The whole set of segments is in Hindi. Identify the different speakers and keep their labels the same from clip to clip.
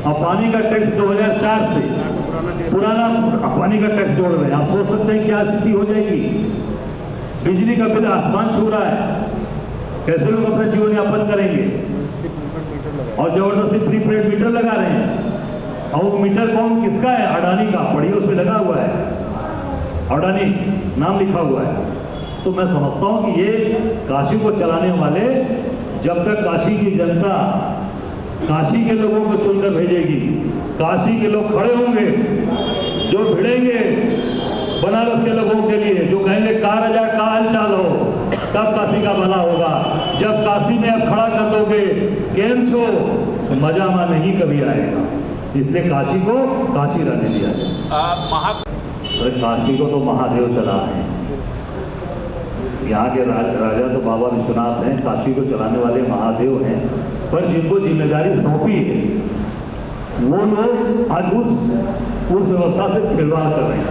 Speaker 1: और पानी का टैक्स 2004 से पुराना पानी का टैक्स जोड़ रहे हैं। आप सोच सकते हैं क्या स्थिति हो जाएगी। बिजली का बिल आसमान छू रहा है, कैसे लोग अपना जीवन यापन करेंगे। और जबरदस्ती प्रीपेड मीटर लगा रहे हैं। और वो मीटर कौन किसका है? अडानी का। पढ़िए, उस पर लगा हुआ है अडानी नाम लिखा हुआ है। तो मैं समझता हूं कि ये काशी को चलाने वाले, जब तक काशी की जनता काशी के लोगों को चुनकर भेजेगी, काशी के लोग खड़े होंगे, जो भिड़ेंगे बनारस के लोगों के लिए, जो कहेंगे का राजा का हाल चाल हो, तब काशी का भला होगा। जब काशी में आप खड़ा कर दोगे केम छो, तो मजा में नहीं कभी आएगा। इसलिए काशी को काशी रहने दिया जाए। काशी को तो महादेव चला है। यहाँ के राजा तो बाबा विश्वनाथ हैं, काशी को चलाने वाले महादेव हैं। पर जिनको जिम्मेदारी सौंपी है, वो लोग आज उस व्यवस्था से खिलवाड़ कर रहे हैं।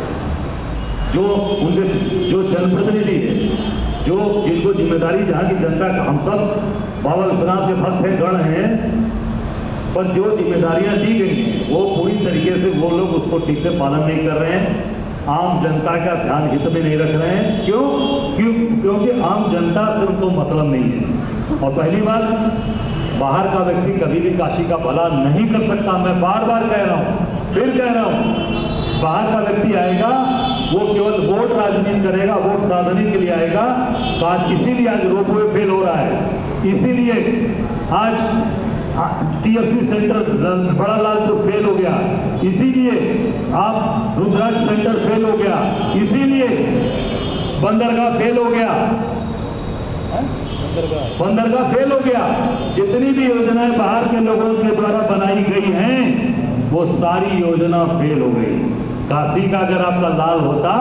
Speaker 1: जो उनके जो जनप्रतिनिधि है, जो जिनको जिम्मेदारी, जहाँ की जनता, हम सब बाबा विश्वनाथ के भक्त हैं, गण हैं, पर जो जिम्मेदारियां दी गई हैं वो पूरी तरीके से वो लोग उसको ठीक से पालन नहीं कर रहे हैं। आम जनता का ध्यान हित में नहीं रख रहे हैं। क्योंकि आम जनता से उनको मतलब नहीं है। और पहली बात, बाहर का व्यक्ति कभी भी काशी का भला नहीं कर सकता। मैं बार बार कह रहा हूँ, फिर कह रहा हूँ, बाहर का व्यक्ति आएगा, वो केवल वोट राजनीति करेगा, वोट साधने के लिए आएगा। इसीलिए आज रोपवे फेल हो रहा है, इसीलिए आज TFC सेंटर बड़ा लालपुर फेल हो गया, इसीलिए आप रुद्राक्ष सेंटर फेल हो गया, इसीलिए बंदरगाह फेल हो गया, बंदरगाह फेल हो गया। जितनी भी योजनाएं बाहर के लोगों के द्वारा बनाई गई हैं, वो सारी योजना फेल हो गई। काशी का अगर आपका लाल होता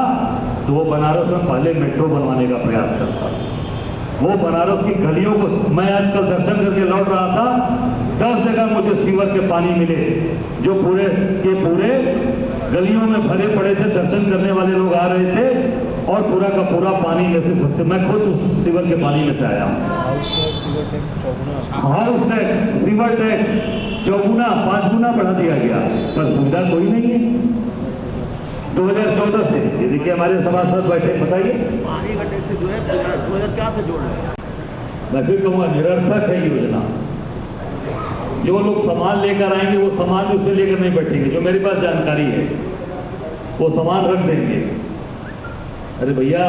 Speaker 1: तो वो बनारस में पहले मेट्रो बनवाने का प्रयास करता। वो बनारस की गलियों को, मैं आजकल दर्शन करके लौट रहा था, 10 जगह मुझे सीवर के पानी मिले, जो पूरे के पूरे गलियों में भरे पड़े थे। दर्शन करने वाले लोग आ रहे थे और पूरा का पूरा पानी में से घुसते। मैं खुद उस सीवर के पानी में से आया हूँ। हाउस टैक्स, सीवर टैक्स 5 गुना बढ़ा दिया गया, पर सुविधा कोई नहीं है। 2014 से ये देखिए हमारे सभासद बैठे, बताइए
Speaker 2: पानी का टैक्स जो है 2004 से जोड़ रहे हैं।
Speaker 1: मैं फिर कहूँगा निरर्थक है योजना। जो लोग सामान लेकर आएंगे वो सामान भी उसमें लेकर नहीं बैठेंगे। जो मेरे पास जानकारी है वो सामान रख देंगे। अरे भैया,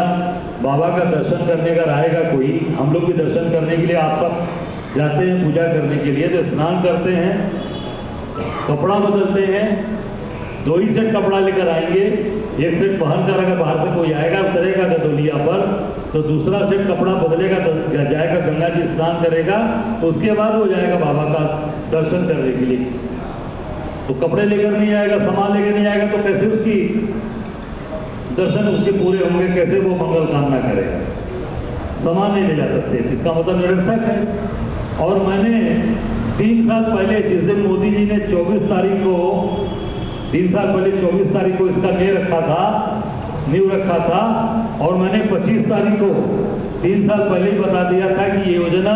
Speaker 1: बाबा का दर्शन करने का आएगा कोई, हम लोग भी दर्शन करने के लिए आप सब जाते हैं पूजा करने के लिए, तो स्नान करते हैं, कपड़ा बदलते हैं, 2 ही सेट कपड़ा लेकर आएंगे। एक सेट पहनकर अगर बाहर से कोई आएगा, उतरेगा गदौलिया पर, तो दूसरा सेट कपड़ा बदलेगा, जाएगा गंगा जी स्नान करेगा, उसके बाद वो जाएगा बाबा का दर्शन करने के लिए। तो कपड़े लेकर नहीं आएगा, सामान लेकर नहीं आएगा, तो कैसे उसकी दर्शन उसके पूरे होंगे, कैसे वो मंगल कामना करेगा। सामान नहीं ले जा सकते, इसका मतलब निरर्थक है। और मैंने 3 साल पहले, जिस दिन मोदी जी ने 24 तारीख को 3 साल पहले 24 तारीख को इसका नींव रखा था, और मैंने 25 तारीख को 3 साल पहले ही बता दिया था कि ये योजना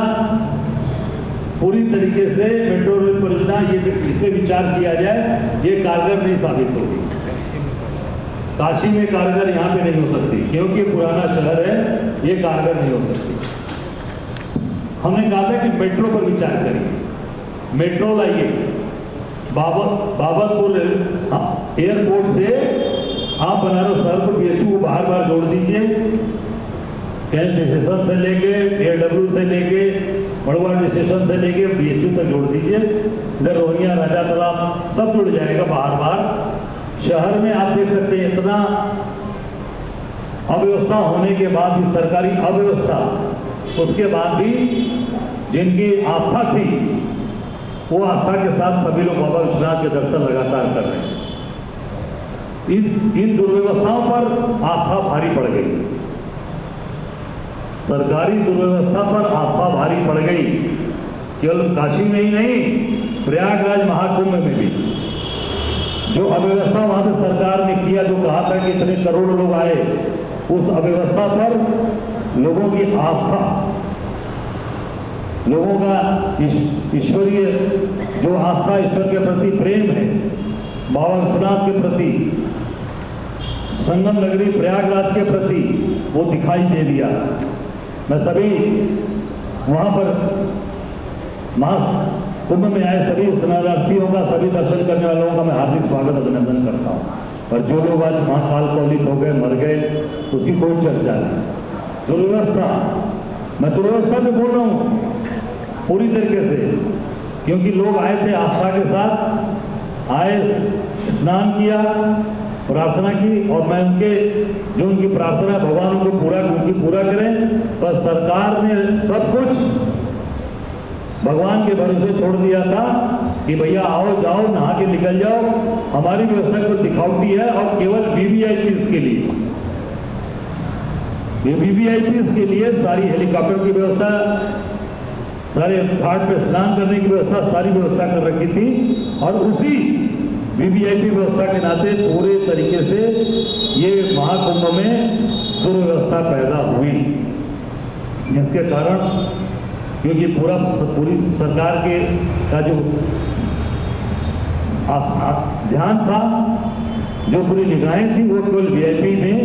Speaker 1: पूरी तरीके से मेट्रो रेल परियोजना, ये इस पर विचार किया जाए, ये कारगर नहीं साबित होगी। काशी में कारगर यहाँ पे नहीं हो सकती, क्योंकि पुराना शहर है, ये कारगर नहीं हो सकती। हमने कहा था कि मेट्रो पर विचार करिए, मेट्रो लाइए। बाबतपुर एयरपोर्ट से आप बनारस शहर को BHU को बाहर जोड़ दीजिए। कैंट स्टेशन से लेके, AW से लेके, बड़वाड़ स्टेशन से लेके BHU तक जोड़ दीजिए। इधर रोहनिया, राजा तालाब सब जुड़ जाएगा बाहर। शहर में आप देख सकते हैं इतना अव्यवस्था होने के बाद भी, सरकारी अव्यवस्था, उसके बाद भी जिनकी आस्था थी, वो आस्था के साथ सभी लोग बाबा विश्वनाथ के दर्शन लगातार कर रहे हैं। इन दुर्व्यवस्थाओं पर आस्था भारी पड़ गई, सरकारी दुर्व्यवस्था पर आस्था भारी पड़ गई। केवल काशी में ही नहीं, प्रयागराज महाकुंभ में भी जो अव्यवस्था वहां से सरकार ने किया, जो कहा था कि इतने करोड़ लोग आए, उस अव्यवस्था पर लोगों की आस्था लोगों का ईश्वरीय जो आस्था, ईश्वर के प्रति प्रेम है, बाबा विश्वनाथ के प्रति, संगम नगरी प्रयागराज के प्रति, वो दिखाई दे दिया। मैं सभी वहां पर महाकुंभ में आए सभी स्नानार्थियों का, सभी दर्शन करने वालों का मैं हार्दिक स्वागत अभिनंदन करता हूं। और जो लोग आज महाकाल कवलित हो गए, मर गए, उसकी कोई चर्चा नहीं। दुर्व्यवस्था, मैं दुर्व्यवस्था में बोल रहा हूं पूरी तरीके से, क्योंकि लोग आए थे आस्था के साथ, आए, स्नान किया, प्रार्थना की, और मैं जो उनकी प्रार्थना भगवान को पूरा करें। पर सरकार ने सब कुछ भगवान के भरोसे छोड़ दिया था कि भैया आओ जाओ, नहा के निकल जाओ। हमारी व्यवस्था तो दिखावटी है और केवल वीवीआईपी के लिए, वीवीआईपी के लिए सारी हेलीकॉप्टर की व्यवस्था, सारे घाट पे स्नान करने की व्यवस्था, सारी व्यवस्था कर रखी थी। और उसी वीवीआईपी व्यवस्था के नाते पूरे तरीके से ये महाकुंभ में दुर्व्यवस्था पैदा हुई, जिसके कारण, क्योंकि पूरी सरकार का जो ध्यान था, जो पूरी निगाहें थी, वो केवल वीआईपी में,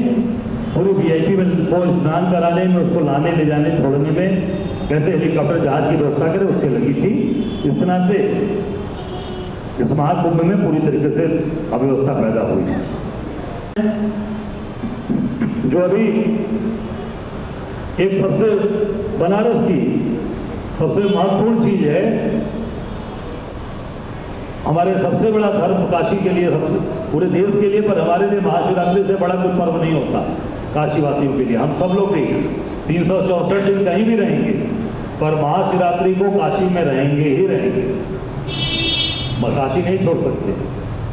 Speaker 1: पूरी वीआईपी में वो स्नान कराने में, उसको लाने ले जाने छोड़ने में, कैसे हेलीकॉप्टर जहाज की व्यवस्था करे, उसके लगी थी। इस तरह से इस महाकुंभ में पूरी तरीके से अव्यवस्था पैदा हुई। जो अभी एक सबसे बनारस की सबसे महत्वपूर्ण चीज है, हमारे सबसे बड़ा धर्म काशी के लिए, पूरे देश के लिए, पर हमारे लिए महाशिवरात्रि से बड़ा कोई पर्व नहीं होता काशीवासियों के लिए। हम सब लोग भी 364 दिन कहीं भी रहेंगे, पर महाशिवरात्रि को काशी में रहेंगे ही रहेंगे। काशी नहीं छोड़ सकते,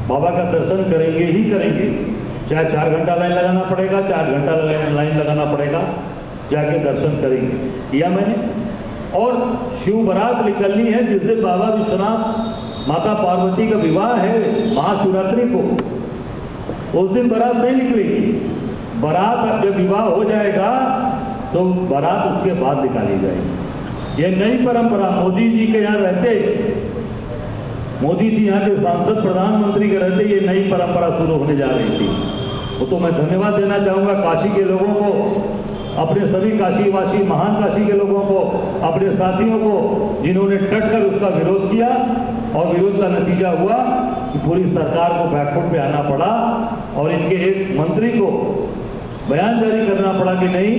Speaker 1: बाबा का दर्शन करेंगे ही करेंगे, चाहे 4 घंटा लाइन लगाना पड़ेगा, 4 घंटा लाइन लगाना पड़ेगा, जाके दर्शन करेंगे। किया मैंने। और शिव बारात निकलनी है, जिस दिन बाबा विश्वनाथ माता पार्वती का विवाह है महाशिवरात्रि को, उस दिन बारात नहीं निकलेगी। बारात जब विवाह हो जाएगा तो बारात उसके बाद निकाली जाएगी। ये नई परंपरा मोदी जी के यहाँ रहते, मोदी जी यहाँ के सांसद प्रधानमंत्री के रहते, ये नई परंपरा शुरू होने जा रही थी। वो तो मैं धन्यवाद देना चाहूंगा काशी के लोगों को, अपने सभी काशीवासी, महान काशी के लोगों को, अपने साथियों को, जिन्होंने डट कर उसका विरोध किया। और विरोध का नतीजा हुआ कि पूरी सरकार को बैकफुट पे आना पड़ा और इनके एक मंत्री को बयान जारी करना पड़ा कि नहीं,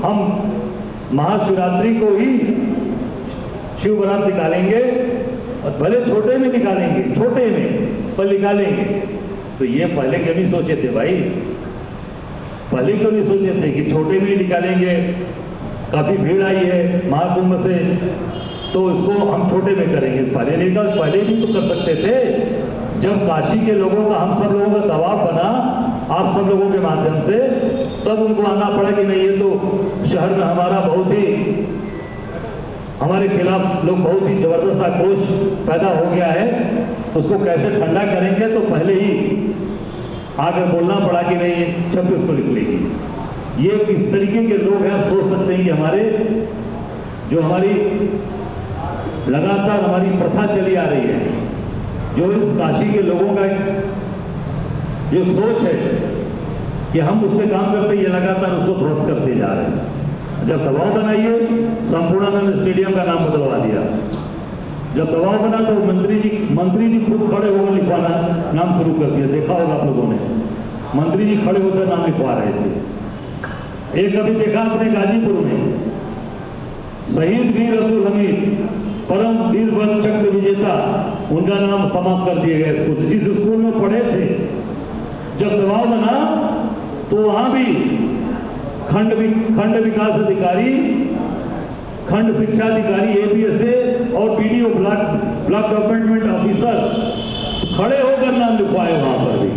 Speaker 1: हम महाशिवरात्रि को ही शिव बारात निकालेंगे, और भले छोटे में निकालेंगे, छोटे में पर निकालेंगे। तो ये पहले क्यों नहीं सोचे थे भाई? पहले क्यों नहीं सोचे थे कि छोटे में ही निकालेंगे? काफी भीड़ आई है महाकुंभ से, तो इसको हम छोटे में करेंगे। पहले नहीं कर, पहले भी तो कर सकते थे। जब काशी के लोगों का, हम सब लोगों का दबाव बना आप सब लोगों के माध्यम से, तब उनको आना पड़ा कि नहीं, ये तो शहर में हमारा बहुत ही, हमारे खिलाफ लोग बहुत ही जबरदस्त आक्रोश पैदा हो गया है, उसको कैसे ठंडा करेंगे। तो पहले ही आकर बोलना पड़ा कि नहीं 26 को निकलेगी। ये किस तरीके के लोग हैं, आप सोच सकते हैं कि हमारे जो हमारी लगातार हमारी प्रथा चली आ रही है, जो इस काशी के लोगों का जो सोच है कि हम उस पर काम करते, ये लगातार उसको ध्वस्त करते जा रहे हैं। जब दबाव बनाइए, संपूर्णानंद स्टेडियम का नाम बदलवा दिया। जब दबाव बना तो मंत्री जी खुद खड़े होकर लिखवाना नाम शुरू कर दिया। देखा होगा आप लोगों ने, मंत्री जी खड़े होकर नाम लिखवा रहे थे। एक अभी देखा अपने गाजीपुर में, शहीद वीर अब्दुल हमीद, परम वीर वन चक्र विजेता, उनका नाम समाप्त कर दिए गए। स्कूल, जिस स्कूल में पढ़े थे, जब दबाव बना तो वहां भी खंड विकास अधिकारी, खंड शिक्षा अधिकारी, एबीएसए और पीडीओ ब्लॉक डेवलपमेंट ऑफिसर खड़े होकर नाम लिखवाए। वहां पर भी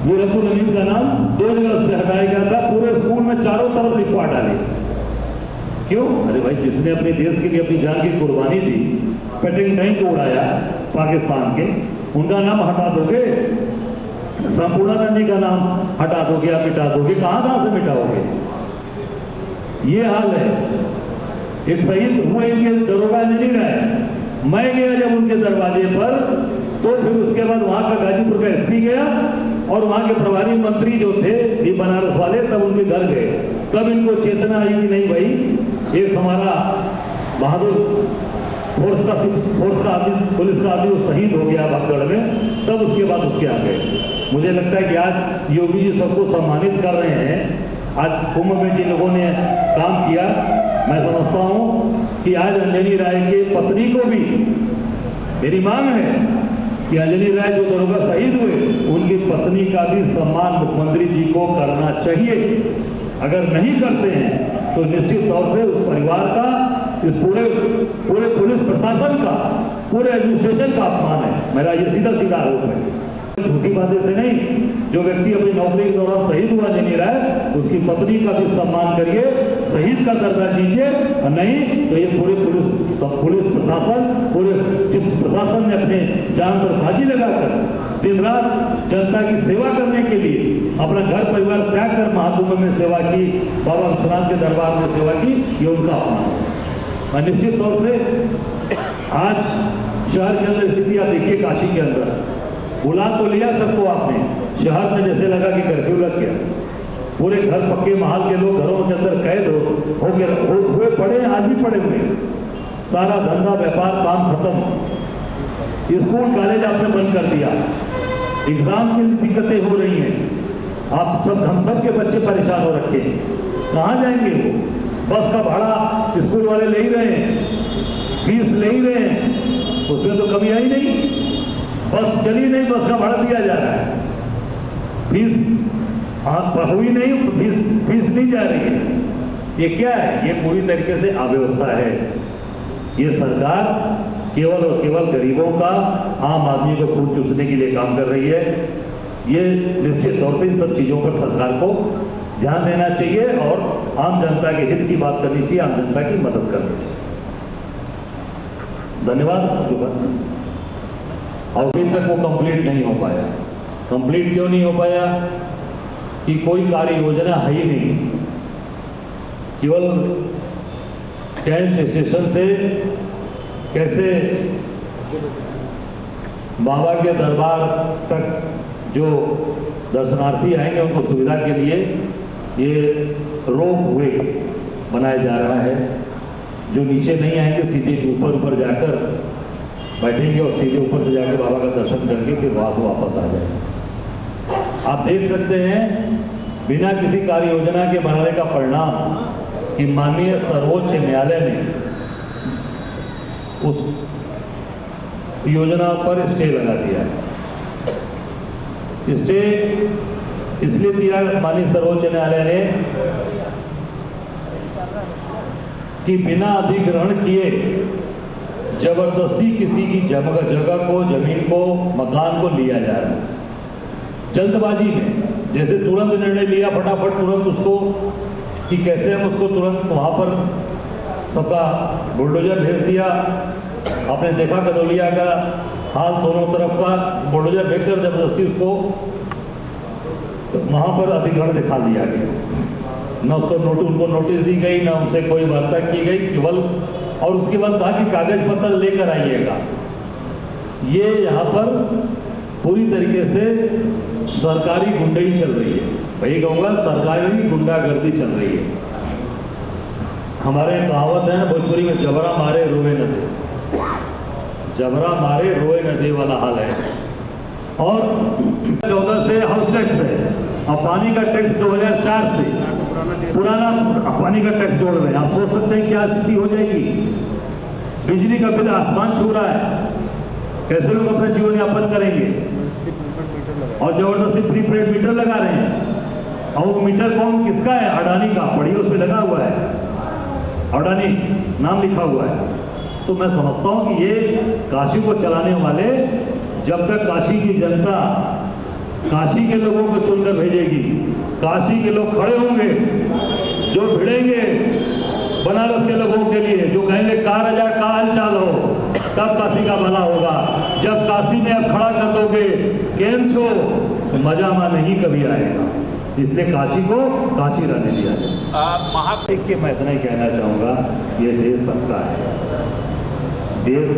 Speaker 1: वीर अब्दुल हमीद का नाम 2 जगह से हटाया गया था, पूरे स्कूल में चारों तरफ लिखवा डाले। क्यों? अरे भाई, जिसने अपने देश के लिए अपनी जान की कुर्बानी दी, पेट्रोल टैंक को उड़ाया पाकिस्तान के, उनका नाम हटा दोगे? संपूर्णानंद जी का नाम हटा दोगे, आप मिटा दोगे? कहां से मिटाओगे? ये हाल है। एक शहीद हुए इनके दरोगा इंजीनियर है, मैं गया जब उनके दरवाजे पर, तो फिर उसके बाद वहां का गाजीपुर का एसपी गया और वहां के प्रभारी मंत्री जो थे ये बनारस वाले, तब उनके घर गए। तब इनको चेतना आई कि नहीं भाई, एक हमारा बहादुर फोर्स का आदमी, पुलिस का आदमी वो शहीद हो गया भगदड़ में, तब उसके बाद उसके आ गए। मुझे लगता है कि आज योगी जी सबको सम्मानित कर रहे हैं। आज कुंभ में जिन लोगों ने काम किया, मैं समझता हूं कि आज अंजनी राय के पत्नी को भी मेरी मांग है कि अंजनी राय जो दरोगा शहीद हुए, उनकी पत्नी का भी सम्मान मुख्यमंत्री जी को करना चाहिए। अगर नहीं करते हैं तो निश्चित तौर से उस परिवार का, इस पूरे पुलिस प्रशासन का, पूरे एडमिनिस्ट्रेशन का अपमान है। मेरा ये सीधा सीधा आरोप है, छोटी बातें से नहीं। जो व्यक्ति अपनी नौकरी के दौरान शहीद हुआ नहीं रहा है, उसकी पत्नी का भी सम्मान करिए, शहीद का दर्जा दीजिए, और नहीं तो ये पूरे पुलिस प्रशासन, पूरे जिस प्रशासन ने अपने जान पर बाजी लगाकर दिन रात जनता की सेवा करने के लिए अपना घर परिवार त्याग कर महाकुंभ में सेवा की, बाबा विश्वनाथ के दरबार में सेवा की, ये उनका अपमान है। निश्चित तौर से आज शहर के अंदर स्थिति आप देखिए, काशी के अंदर बुला तो लिया सबको आपने, शहर में जैसे लगा कि कर्फ्यू लग गया, पूरे घर पक्के महल के लोग घरों के अंदर कैद हुए पड़े, आज भी पड़े हुए, सारा धंधा व्यापार काम खत्म, स्कूल कॉलेज आपने बंद कर दिया, एग्जाम की दिक्कतें हो रही हैं, आप सब, हम सब के बच्चे परेशान हो रखे हैं, कहाँ जाएंगे वो? बस का भाड़ा स्कूल वाले ले ही रहे हैं, फीस ले ही रहे हैं, उसमें तो कमी आई नहीं, बस चली नहीं, बस का भाड़ा दिया जा रहा है, फीस हुई नहीं, फीस नहीं जा रही है। ये क्या है? ये पूरी तरीके से अव्यवस्था है। ये सरकार केवल और केवल गरीबों का, आम आदमी को खून चूसने के लिए काम कर रही है। ये निश्चित तौर से इन सब चीजों पर सरकार को ध्यान देना चाहिए और आम जनता के हित की बात करनी चाहिए, आम जनता की मदद करनी चाहिए। धन्यवाद। और अभी तक वो कंप्लीट नहीं हो पाया। कंप्लीट क्यों नहीं हो पाया? कि कोई कार्य योजना है ही नहीं। केवल कैंट स्टेशन से कैसे बाबा के दरबार तक जो दर्शनार्थी आएंगे उनको सुविधा के लिए ये रोप वे बनाया जा रहा है। जो नीचे नहीं आएंगे सीधे ऊपर जाकर बैठेंगे और सीधे ऊपर से जाकर बाबा का दर्शन करके फिर वहां से वापस आ जाएंगे। आप देख सकते हैं बिना किसी कार्य योजना के बनाने का परिणाम कि माननीय सर्वोच्च न्यायालय ने उस योजना पर स्टे लगा दिया है। स्टे इसलिए दिया माननीय सर्वोच्च न्यायालय ने कि बिना अधिग्रहण किए जबरदस्ती किसी की जगह को, जमीन को, मकान को लिया जा रहा है जल्दबाजी में। जैसे तुरंत निर्णय लिया, फटाफट तुरंत उसको कि कैसे हम उसको तुरंत वहाँ पर सबका बुलडोजर भेज दिया। आपने देखा कदौलिया का हाल, दोनों तरफ का बुलडोजर भेजकर जबरदस्ती उसको वहाँ पर अधिग्रहण दिखा दिया गया। न उसको उनको नोटिस दी गई, न उनसे कोई वार्ता की गई, केवल और उसके बाद कहा कि कागज पत्र लेकर आइएगा। ये यहाँ पर पूरी तरीके से सरकारी गुंडाई चल रही है। वही कहूँगा, सरकारी गुंडागर्दी चल रही है। हमारे कहावत है ना भोजपुरी में, जबरा मारे रोए न दे। जबरा मारे रोए न दे वाला हाल है। और 14 से हाउस टैक्स है और पानी का टैक्स 2004 से पुराना पानी का टैक्स जोड़ रहे हैं। आप सोच सकते हैं क्या स्थिति हो जाएगी। बिजली का बिल आसमान छू रहा है, कैसे लोग अपना जीवन यापन करेंगे। और जबरदस्ती प्रीपेड मीटर लगा रहे हैं। और वो मीटर कौन किसका है? अडानी का। पढ़िए, उस पर लगा हुआ है अडानी नाम लिखा हुआ है। तो मैं समझता हूं कि ये काशी को चलाने वाले, जब तक काशी की जनता काशी के लोगों को चुनकर भेजेगी, काशी के लोग खड़े होंगे, जो भिड़ेंगे बनारस के लोगों के लिए, जो कहेंगे का राजा का हालचाल हो, तब काशी का भला होगा। जब काशी में आप खड़ा कर दोगे केम छो, तो मजा नहीं कभी आएगा। इसलिए काशी को काशी रहने दिया जाए। देखिए, मैं इतना ही कहना चाहूँगा, ये देश सबका है। देश,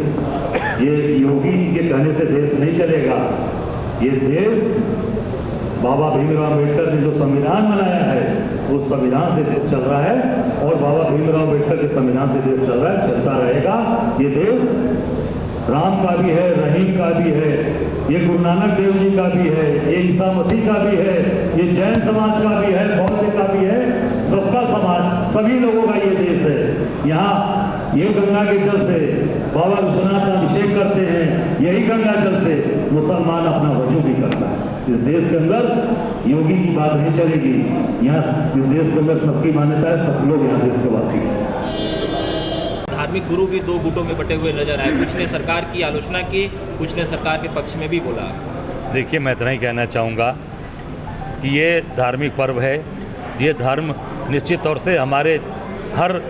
Speaker 1: ये योगी के कहने से देश नहीं चलेगा। ये देश बाबा भीमराव अम्बेडकर ने जो संविधान बनाया है, उस संविधान से देश चल रहा है, और बाबा भीमराव अम्बेडकर के संविधान से देश चल रहा है, चलता रहेगा। ये देश राम का भी है, रहीम का भी है, ये गुरु नानक देव जी का भी है, ये ईसा मसीह का भी है, ये जैन समाज का भी है, बौद्ध का भी है, सबका समाज, सभी लोगों का ये देश है। यहाँ ये गंगा के जल से बाबा विश्वनाथ का अभिषेक करते हैं, यही गंगा जल से मुसलमान अपना वजू भी करता है। इस देश के अंदर योगी की बात नहीं चलेगी। यहाँ इस देश के अंदर सबकी मान्यता है, सब लोग यहाँ देश के वासी हैं।
Speaker 3: धार्मिक गुरु भी दो गुटों में बटे हुए नजर आए। कुछ ने सरकार की आलोचना की, कुछ ने सरकार के पक्ष में भी बोला।
Speaker 1: देखिए, मैं इतना ही कहना चाहूँगा कि ये धार्मिक पर्व है। ये धर्म निश्चित तौर से हमारे हर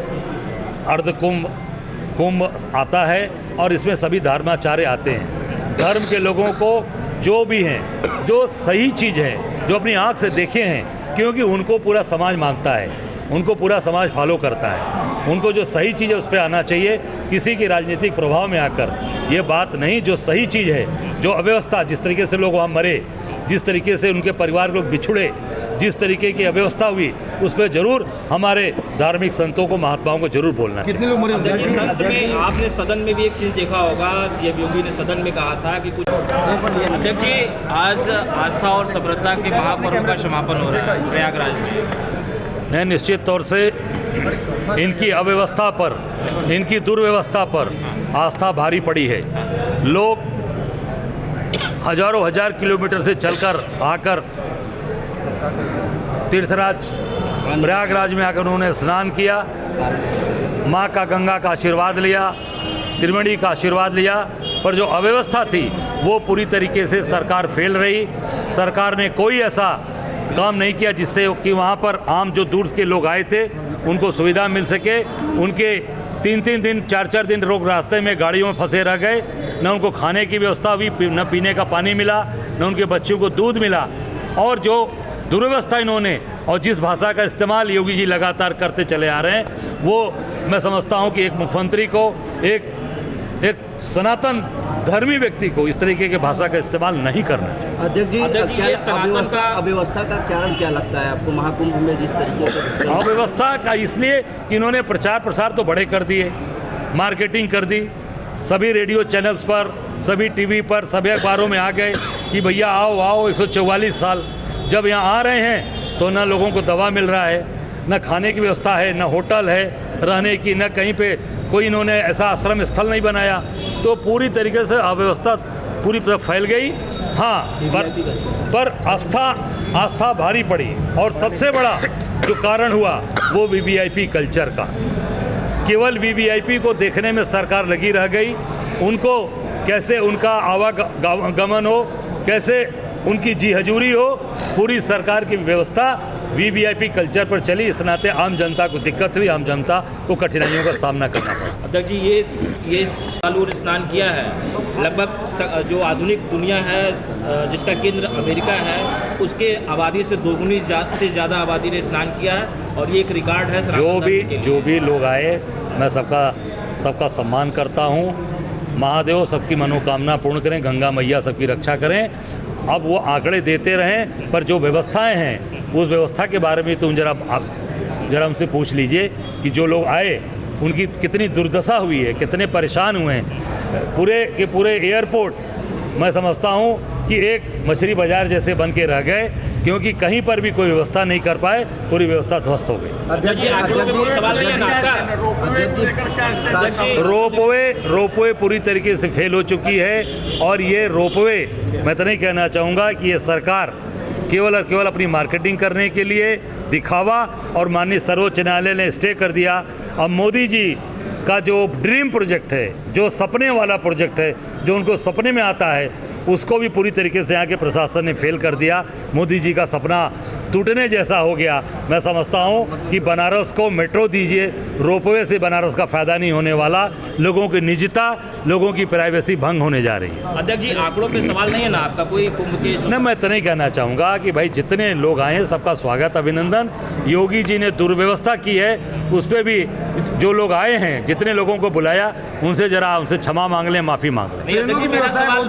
Speaker 1: कुंभ आता है, और इसमें सभी धर्माचार्य आते हैं। धर्म के लोगों को जो भी हैं, जो सही चीज़ है, जो अपनी आँख से देखे हैं, क्योंकि उनको पूरा समाज मांगता है, उनको पूरा समाज फॉलो करता है। उनको जो सही चीज़ है उस पर आना चाहिए, किसी की राजनीतिक प्रभाव में आकर ये बात नहीं। जो सही चीज़ है, जो अव्यवस्था, जिस तरीके से लोग वहाँ मरे, जिस तरीके से उनके परिवार के लोग बिछुड़े, जिस तरीके की अव्यवस्था हुई, उस पर जरूर हमारे धार्मिक संतों को, महात्माओं को जरूर बोलना चाहिए।
Speaker 3: कितने लोग मरे? आपने सदन में भी एक चीज़ देखा होगा, सीएम योगी ने सदन में कहा था कि कुछ अध्यक्ष जी, आज आस्था और सभ्यता के महापर्व का समापन हो रहा है प्रयागराज में।
Speaker 1: निश्चित तौर से इनकी अव्यवस्था पर, इनकी दुर्व्यवस्था पर आस्था भारी पड़ी है। लोग हजारों हजार किलोमीटर से चलकर आकर तीर्थराज प्रयागराज में आकर उन्होंने स्नान किया, माँ का गंगा का आशीर्वाद लिया, त्रिवेणी का आशीर्वाद लिया। पर जो अव्यवस्था थी वो पूरी तरीके से सरकार फेल रही। सरकार ने कोई ऐसा काम नहीं किया जिससे कि वहाँ पर आम जो दूर के लोग आए थे उनको सुविधा मिल सके। उनके 3-3 दिन 4-4 दिन लोग रास्ते में गाड़ियों में फंसे रह गए। न उनको खाने की व्यवस्था हुई, न पीने का पानी मिला, न उनके बच्चों को दूध मिला। और जो दुर्व्यवस्था इन्होंने और जिस भाषा का इस्तेमाल योगी जी लगातार करते चले आ रहे हैं, वो मैं समझता हूँ कि एक मुख्यमंत्री को, एक सनातन धर्मी व्यक्ति को इस तरीके के भाषा का इस्तेमाल नहीं करना चाहिए।
Speaker 2: अध्यक्ष जी,
Speaker 3: ये सनातन
Speaker 2: अव्यवस्था का कारण क्या लगता है आपको महाकुंभ में जिस तरीके से?
Speaker 1: अव्यवस्था का इसलिए कि इन्होंने प्रचार प्रसार तो बड़े कर दिए, मार्केटिंग कर दी, सभी रेडियो चैनल्स पर, सभी टीवी पर, सभी अखबारों में आ गए कि भैया आओ आओ। 144 साल जब यहाँ आ रहे हैं तो न लोगों को दवा मिल रहा है, न खाने की व्यवस्था है, न होटल है रहने की, न कहीं पे कोई इन्होंने ऐसा आश्रम स्थल नहीं बनाया। तो पूरी तरीके से अव्यवस्था पूरी तरफ फैल गई। हाँ, पर आस्था भारी पड़ी। और सबसे बड़ा जो कारण हुआ वो वीवीआईपी कल्चर का। केवल वीवीआईपी को देखने में सरकार लगी रह गई। उनको कैसे उनका आवागमन हो, कैसे उनकी जी हजूरी हो, पूरी सरकार की व्यवस्था वीवीआईपी कल्चर पर चली। इस नाते आम जनता को दिक्कत हुई, आम जनता को कठिनाइयों का सामना करना पड़ा।
Speaker 3: अध्यक्ष जी, ये सालूर स्नान किया है, लगभग जो आधुनिक दुनिया है जिसका केंद्र अमेरिका है, उसके आबादी से दोगुनी से ज़्यादा आबादी ने स्नान किया है, और ये एक रिकॉर्ड है।
Speaker 1: जो भी लोग आए, मैं सबका सम्मान करता हूँ। महादेव सबकी मनोकामना पूर्ण करें, गंगा मैया सबकी रक्षा करें। अब वो आंकड़े देते रहें, पर जो व्यवस्थाएं हैं उस व्यवस्था के बारे में तुम जरा हमसे पूछ लीजिए कि जो लोग आए उनकी कितनी दुर्दशा हुई है, कितने परेशान हुए हैं। पूरे के पूरे एयरपोर्ट मैं समझता हूँ कि एक मछली बाजार जैसे बन के रह गए, क्योंकि कहीं पर भी कोई व्यवस्था नहीं कर पाए, पूरी व्यवस्था ध्वस्त हो गई। रोपवे पूरी तरीके से फेल हो चुकी है। और ये रोपवे, मैं तो नहीं कहना चाहूँगा कि ये सरकार केवल और केवल अपनी मार्केटिंग करने के लिए दिखावा, और माननीय सर्वोच्च न्यायालय ने स्टे कर दिया। अब मोदी जी का जो ड्रीम प्रोजेक्ट है, जो सपने वाला प्रोजेक्ट है, जो उनको सपने में आता है, उसको भी पूरी तरीके से यहाँ के प्रशासन ने फेल कर दिया। मोदी जी का सपना टूटने जैसा हो गया। मैं समझता हूँ कि बनारस को मेट्रो दीजिए, रोपवे से बनारस का फ़ायदा नहीं होने वाला, लोगों की निजता, लोगों की प्राइवेसी भंग होने जा रही है।
Speaker 3: अध्यक्ष जी, आंकड़ों पे सवाल नहीं है ना आपका कोई कुंभ के?
Speaker 1: नहीं, मैं इतना ही कहना चाहूँगा कि भाई जितने लोग आए हैं सबका स्वागत, अभिनंदन। योगी जी ने दुर्व्यवस्था की है, उस पर भी जो लोग आए हैं, जितने लोगों को बुलाया, उनसे उनसे क्षमा मांग लें, माफ़ी मांग लें।
Speaker 3: नहीं अध्यक्ष जी,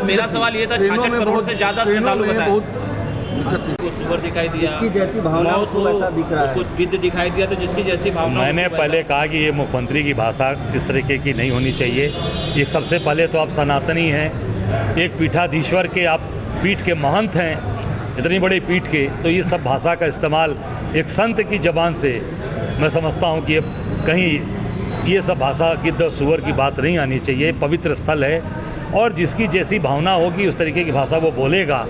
Speaker 3: मेरा सवाल ये था, 66 करोड़ से ज़्यादा श्रद्धालु बताए, उसको सुअर दिखाई दिया,
Speaker 2: जिसकी जैसी भावना उसको वैसा दिख रहा है,
Speaker 3: उसको गिद्ध दिखाई दिया, तो जिसकी जैसी भावना।
Speaker 1: मैंने पहले कहा कि ये मुख्यमंत्री की भाषा इस तरीके की नहीं होनी चाहिए। ये सबसे पहले तो आप सनातनी हैं, एक पीठाधीश्वर के आप पीठ के महंत हैं, इतनी बड़ी पीठ के, तो ये सब भाषा का इस्तेमाल एक संत की ज़बान से, मैं समझता हूँ कि कहीं ये सब भाषा गिद्ध और सुअर की बात नहीं आनी चाहिए। पवित्र स्थल है और जिसकी जैसी भावना होगी उस तरीके की भाषा वो बोलेगा।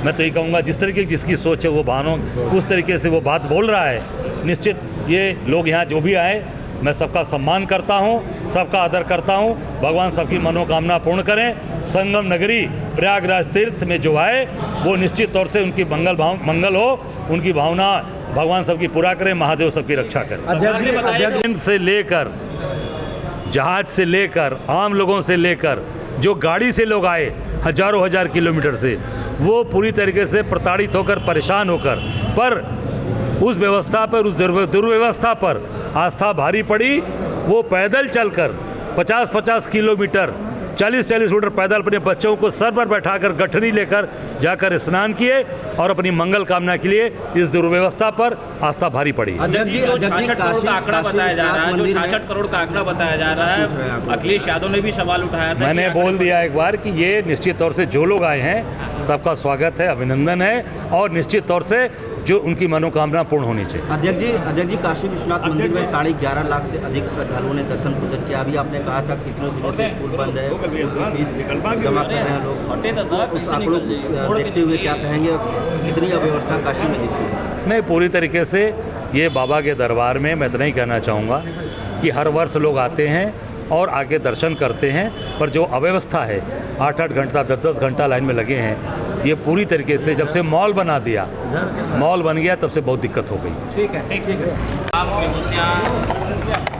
Speaker 1: मैं तो ये कहूँगा जिस तरीके की जिसकी सोच है वो भावना उस तरीके से वो बात बोल रहा है। निश्चित ये लोग यहाँ जो भी आए, मैं सबका सम्मान करता हूँ, सबका आदर करता हूँ। भगवान सबकी मनोकामना पूर्ण करें। संगम नगरी प्रयागराज तीर्थ में जो आए वो निश्चित तौर से उनकी मंगल हो, उनकी भावना भगवान सबकी पूरा करें, महादेव सबकी रक्षा करें। ट्रेन से लेकर, जहाज से लेकर, आम लोगों से लेकर, जो गाड़ी से लोग आए हजारों हजार किलोमीटर से, वो पूरी तरीके से प्रताड़ित होकर, परेशान होकर, पर उस व्यवस्था पर, उस दुर्व्यवस्था पर आस्था भारी पड़ी। वो पैदल चलकर 50-50 किलोमीटर, 40-40 मीटर पैदल अपने बच्चों को सर पर बैठाकर गठरी लेकर जाकर स्नान किए और अपनी मंगल कामना के लिए इस दुर्व्यवस्था पर आस्था भारी पड़ी।
Speaker 3: अध्यक्ष जी, जो 66 करोड़ का आंकड़ा बताया जा रहा है, जो 66 करोड़ का आंकड़ा बताया जा रहा है, अखिलेश यादव ने भी सवाल उठाया था।
Speaker 1: मैंने बोल दिया एक बार कि ये निश्चित तौर से जो लोग आए हैं सबका स्वागत है, अभिनंदन है, और निश्चित तौर से जो उनकी मनोकामना पूर्ण होनी चाहिए।
Speaker 2: अध्यक्ष जी, काशी विश्वनाथ मंदिर में 11.5 लाख से अधिक श्रद्धालुओं ने दर्शन पूजन किया। अभी आपने कहा था कितने दिनों से स्कूल बंद है, स्कूल की फीस जमा कर रहे हैं लोग, उस आंकड़ों को देखते हुए क्या कहेंगे, कितनी अव्यवस्था काशी में दिखी है?
Speaker 1: नहीं, पूरी तरीके से ये बाबा के दरबार में मैं इतना ही कहना चाहूँगा कि हर वर्ष लोग आते हैं और आके दर्शन करते हैं, पर जो अव्यवस्था है, 8-8 घंटा 10-10 घंटा लाइन में लगे हैं, ये पूरी तरीके से जब से मॉल बना दिया, मॉल बन गया, तब से बहुत दिक्कत हो गई।
Speaker 2: ठीक है।
Speaker 3: आप बेगूसराय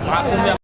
Speaker 3: महाकुंभ